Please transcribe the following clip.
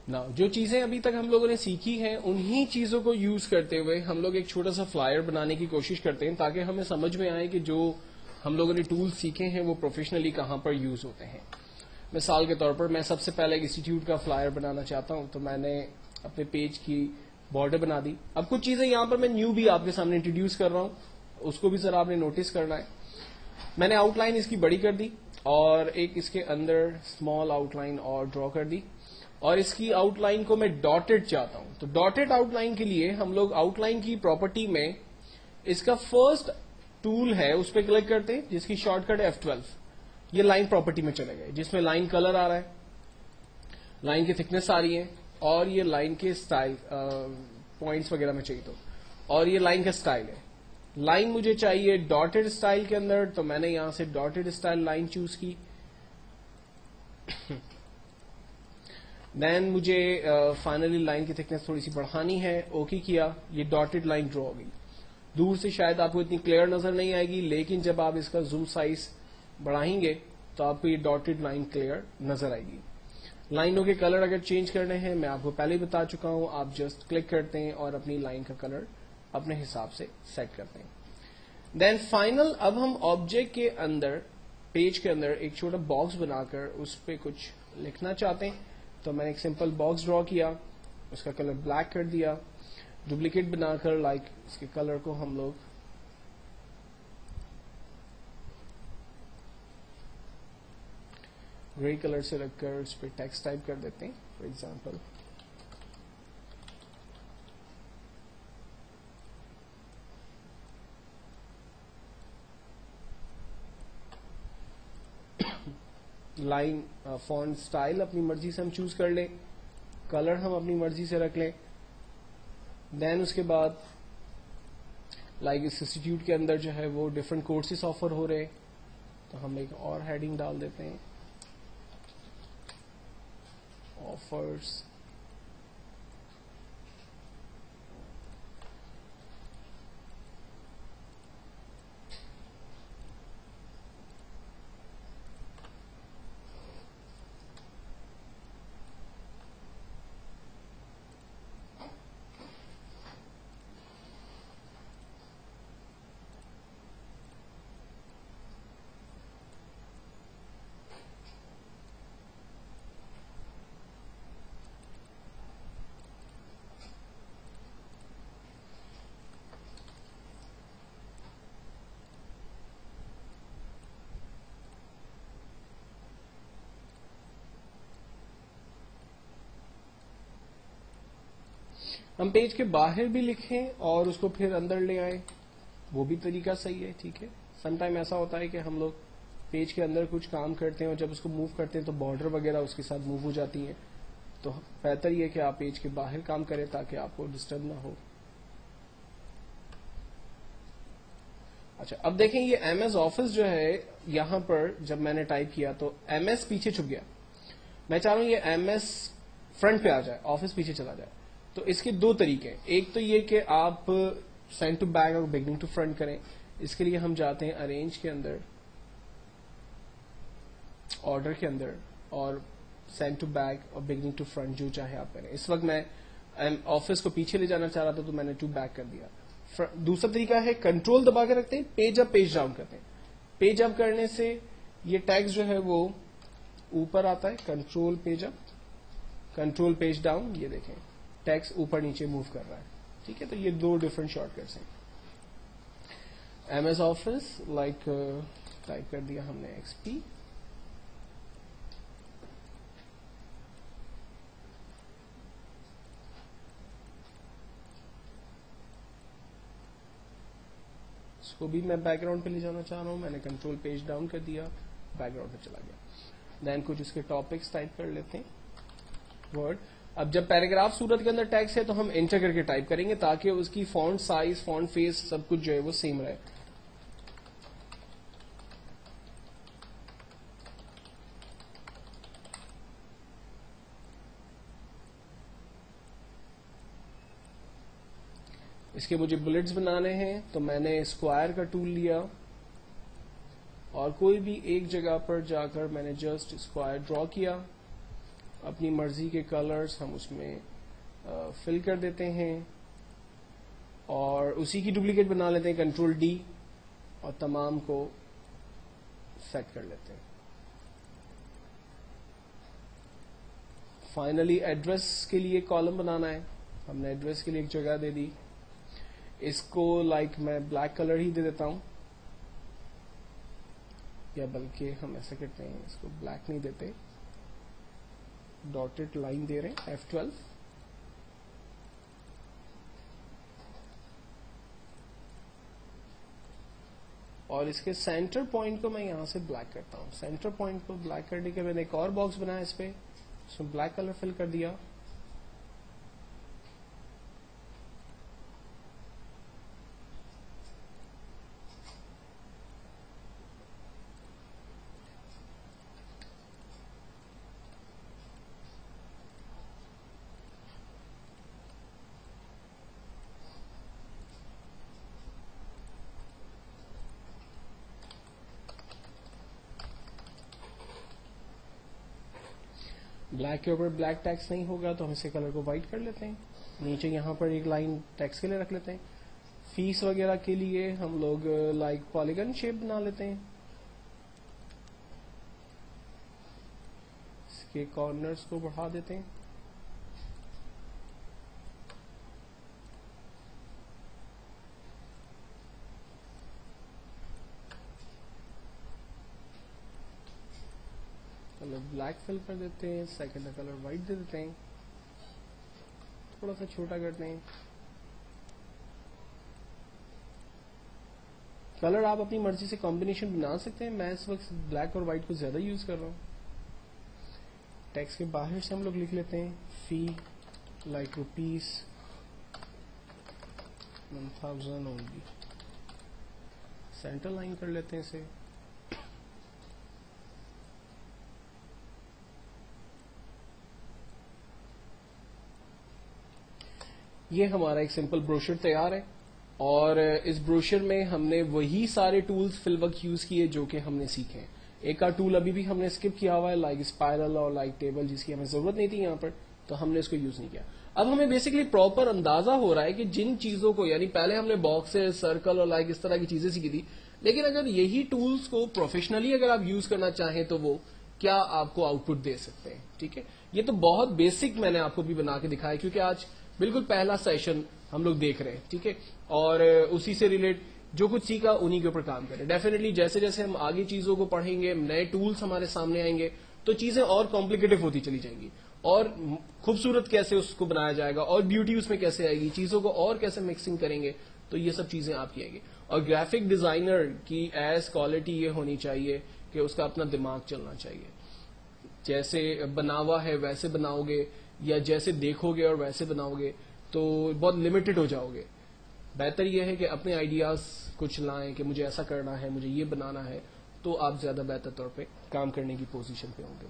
نا جو چیزیں ابھی تک ہم لوگوں نے سیکھی ہیں انہی چیزوں کو یوز کرتے ہوئے ہم لوگ ایک چھوٹا سا فلائر بنانے کی کوشش کرتے ہیں تاکہ ہمیں سمجھ میں آئے کہ جو ہم لوگوں نے ٹول سیکھے ہیں وہ پروفیشنلی کہاں پر یوز ہوتے ہیں. مثال کے طور پر میں سب سے پہلے ایک انسٹیٹیوٹ کا فلائر بنانا چاہتا ہوں, تو میں نے اپنے پیج کی بارڈر بنا دی. اب کچھ چیزیں یہاں پر میں نیو بھی آپ کے سامنے انٹروڈیوس کر رہا ہوں, اس کو بھی ذرا آپ نے نوٹس کرنا ہے. میں نے آؤٹ لائن اس کی بڑی کر دی اور ایک اس کے اندر اسمال آؤٹ لائن اور ڈرا کر دی, اور اس کی آؤٹ لائن کو میں ڈاٹڈ چاہتا ہوں. تو ڈاٹڈ آؤٹ لائن کے لیے ہم لوگ آؤٹ لائن کی پراپرٹی میں اس کا فرسٹ ٹول ہے اس پہ کلک کرتے ہیں جس کی شارٹ کٹ ہے F12. یہ لائن پراپرٹی میں چلے گئے جس میں لائن کلر آ رہا ہے, لائن کی تھکنس آ رہی ہے, اور یہ لائن کے اسٹائل پوائنٹس وغیرہ میں چاہیے تو, اور یہ لائن کا اسٹائل ہے. لائن مجھے چاہیے ڈاٹڈ اسٹائل کے اندر, تو میں نے یہاں سے ڈاٹڈ اسٹائل لائن چوز کی. دین مجھے فائنلی لائن کی تھکنس تھوڑی سی بڑھانی ہے, اوکے کیا, یہ ڈاٹڈ لائن ڈرا ہو گئی. دور سے شاید آپ کو اتنی کلیئر نظر نہیں آئے گی, لیکن جب آپ اس کا زوم سائز بڑھائیں گے تو آپ کو یہ ڈاٹڈ لائن کلیئر نظر آئے گی. لائنوں کے کلر اگر چینج کرنے ہیں میں آپ کو پہلے ہی بتا چکا ہوں, آپ جسٹ کلک کرتے ہیں اور اپنی لائن کا کلر اپنے حساب سے سیٹ کرتے ہیں. دین فائنل اب ہم آبجیکٹ کے اندر پیج کے اندر ایک چھوٹا باکس بنا کر اس پہ کچھ لکھنا چاہتے ہیں. تو میں نے ایک سمپل باکس ڈرا کیا, اس کا کلر بلیک کر دیا, ڈپلیکیٹ بنا کر لائک اس کے کلر کو ہم لوگ گرے کلر سے رکھ کر اس پہ ٹیکسٹ ٹائپ کر دیتے ہیں. For example line font style اپنی مرضی سے ہم چوز کر لیں, کلر ہم اپنی مرضی سے رکھ لیں. دین اس کے بعد لائک اس انسٹیٹیوٹ کے اندر جو ہے وہ ڈفرینٹ کورسز آفر ہو رہے, تو ہم ایک اور ہیڈنگ ڈال دیتے ہیں, آفرز. ہم پیج کے باہر بھی لکھیں اور اس کو پھر اندر لے آئیں, وہ بھی طریقہ صحیح ہے, ٹھیک ہے. سم ٹائم ایسا ہوتا ہے کہ ہم لوگ پیج کے اندر کچھ کام کرتے ہیں اور جب اس کو موو کرتے ہیں تو بارڈر وغیرہ اس کے ساتھ موو ہو جاتی ہیں, تو بہتر یہ کہ آپ پیج کے باہر کام کریں تاکہ آپ کو ڈسٹرب نہ ہو. اچھا اب دیکھیں یہ ایم ایس آفس جو ہے یہاں پر جب میں نے ٹائپ کیا تو ایم ایس پیچھے چھپ گیا. میں چاہ رہا ہوں یہ ایم ایس فرنٹ پہ آ جائے, آفس پیچھے چلا جائے. تو اس کے دو طریقے ہیں, ایک تو یہ کہ آپ سینڈ ٹو بیک اور بگننگ ٹو فرنٹ کریں. اس کے لیے ہم جاتے ہیں ارینج کے اندر, آرڈر کے اندر, اور سینڈ ٹو بیک اور بگننگ ٹو فرنٹ جو چاہے آپ کریں. اس وقت میں آفس کو پیچھے لے جانا چاہ رہا تھا تو میں نے ٹو بیک کر دیا. دوسرا طریقہ ہے کنٹرول دبا کے رکھتے ہیں, پیج اپ پیج ڈاؤن کرتے ہیں. پیج اپ کرنے سے یہ ٹیکسٹ جو ہے وہ اوپر آتا ہے, کنٹرول پیج اپ, کنٹرول پیج ڈاؤن, یہ دیکھیں ٹیکسٹ اوپر نیچے موو کر رہا ہے, ٹھیک ہے. تو یہ دو ڈفرنٹ شارٹ کٹس ہیں. M S office like type کر دیا ہم نے ایکس پی, اس کو بھی میں بیک گراؤنڈ پہ لے جانا چاہ رہا ہوں. میں نے کنٹرول پیج ڈاؤن کر دیا, بیک گراؤنڈ پہ چلا گیا. دین کچھ اس کے ٹاپکس ٹائپ کر لیتے ہیں ورڈ. اب جب پیراگراف صورت کے اندر ٹیکسٹ ہے تو ہم انٹر کر کے ٹائپ کریں گے تاکہ اس کی فونٹ سائز, فونٹ فیس سب کچھ جو ہے وہ سیم رہے. اس کے مجھے بلٹس بنانے ہیں تو میں نے اسکوائر کا ٹول لیا اور کوئی بھی ایک جگہ پر جا کر میں نے جسٹ اسکوائر ڈرا کیا اپنی مرضی کے کلرز ہم اس میں فل کر دیتے ہیں اور اسی کی ڈپلیکیٹ بنا لیتے ہیں کنٹرول ڈی اور تمام کو سیٹ کر لیتے ہیں. فائنلی ایڈریس کے لیے کالم بنانا ہے. ہم نے ایڈریس کے لیے ایک جگہ دے دی. اس کو میں بلیک کلر ہی دے دیتا ہوں, یا بلکہ ہم ایسا کرتے ہیں اس کو بلیک نہیں دیتے, ڈاٹڈ لائن دے رہے ہیں F12. اور اس کے سینٹر پوائنٹ کو میں یہاں سے بلیک کرتا ہوں. سینٹر پوائنٹ کو بلیک کرنے کے میں نے ایک اور باکس بنایا اس پہ, اس میں بلیک کلر فل کر دیا. بلیک کے اوپر بلیک ٹیکسٹ نہیں ہوگا تو ہم اس کے کلر کو وائٹ کر لیتے ہیں. نیچے یہاں پر ایک لائن ٹیکسٹ کے لیے رکھ لیتے ہیں. فیس وغیرہ کے لیے ہم لوگ پالیگن شیپ بنا لیتے ہیں. اس کے کارنرز کو بڑھا دیتے ہیں. کلر بلیک فل کر دیتے ہیں. سیکنڈ کلر وائٹ دے دیتے ہیں, تھوڑا سا چھوٹا کرتے ہیں. کلر آپ اپنی مرضی سے کمبینیشن بنا سکتے ہیں. میں اس وقت بلیک اور وائٹ کو زیادہ یوز کر رہا ہوں. ٹیکسٹ کے باہر سے ہم لوگ لکھ لیتے ہیں فی روپیز 1000 اونلی. سینٹر لائن کر لیتے ہیں اسے. یہ ہمارا ایک سمپل بروشر تیار ہے, اور اس بروشر میں ہم نے وہی سارے ٹولز فی الوقت یوز کیے جو کہ ہم نے سیکھے ہیں. ایک کا ٹول ابھی بھی ہم نے اسکپ کیا ہوا ہے, لائک اسپائرل اور لائک ٹیبل, جس کی ہمیں ضرورت نہیں تھی یہاں پر, تو ہم نے اس کو یوز نہیں کیا. اب ہمیں بیسکلی پراپر اندازہ ہو رہا ہے کہ جن چیزوں کو, یعنی پہلے ہم نے باکسز, سرکل اور لائک اس طرح کی چیزیں سیکھی تھی, لیکن اگر یہی ٹولز کو پروفیشنلی اگر آپ یوز کرنا چاہیں تو وہ کیا آپ کو آؤٹ پٹ دے سکتے ہیں. ٹھیک ہے, یہ تو بہت بیسک میں نے آپ کو بھی بنا کے دکھایا, کیونکہ آج بالکل پہلا سیشن ہم لوگ دیکھ رہے ہیں. ٹھیک ہے, اور اسی سے ریلیٹ جو کچھ سیکھا انہی کے اوپر کام کریں. ڈیفینیٹلی جیسے جیسے ہم آگے چیزوں کو پڑھیں گے, نئے ٹولز ہمارے سامنے آئیں گے, تو چیزیں اور کمپلیکیٹو ہوتی چلی جائیں گی, اور خوبصورت کیسے اس کو بنایا جائے گا, اور بیوٹی اس میں کیسے آئے گی, چیزوں کو اور کیسے مکسنگ کریں گے, تو یہ سب چیزیں آپ کی آئیں گی. اور گرافک ڈیزائنر کی ایز کوالٹی یہ ہونی چاہیے کہ اس کا اپنا دماغ چلنا چاہیے. جیسے بنا ہوا ہے ویسے بناؤ گے, یا جیسے دیکھو گے اور ویسے بناؤ گے تو بہت لمیٹڈ ہو جاؤ گے. بہتر یہ ہے کہ اپنے آئیڈیاز کچھ لائیں کہ مجھے ایسا کرنا ہے, مجھے یہ بنانا ہے, تو آپ زیادہ بہتر طور پہ کام کرنے کی پوزیشن پہ ہوں گے.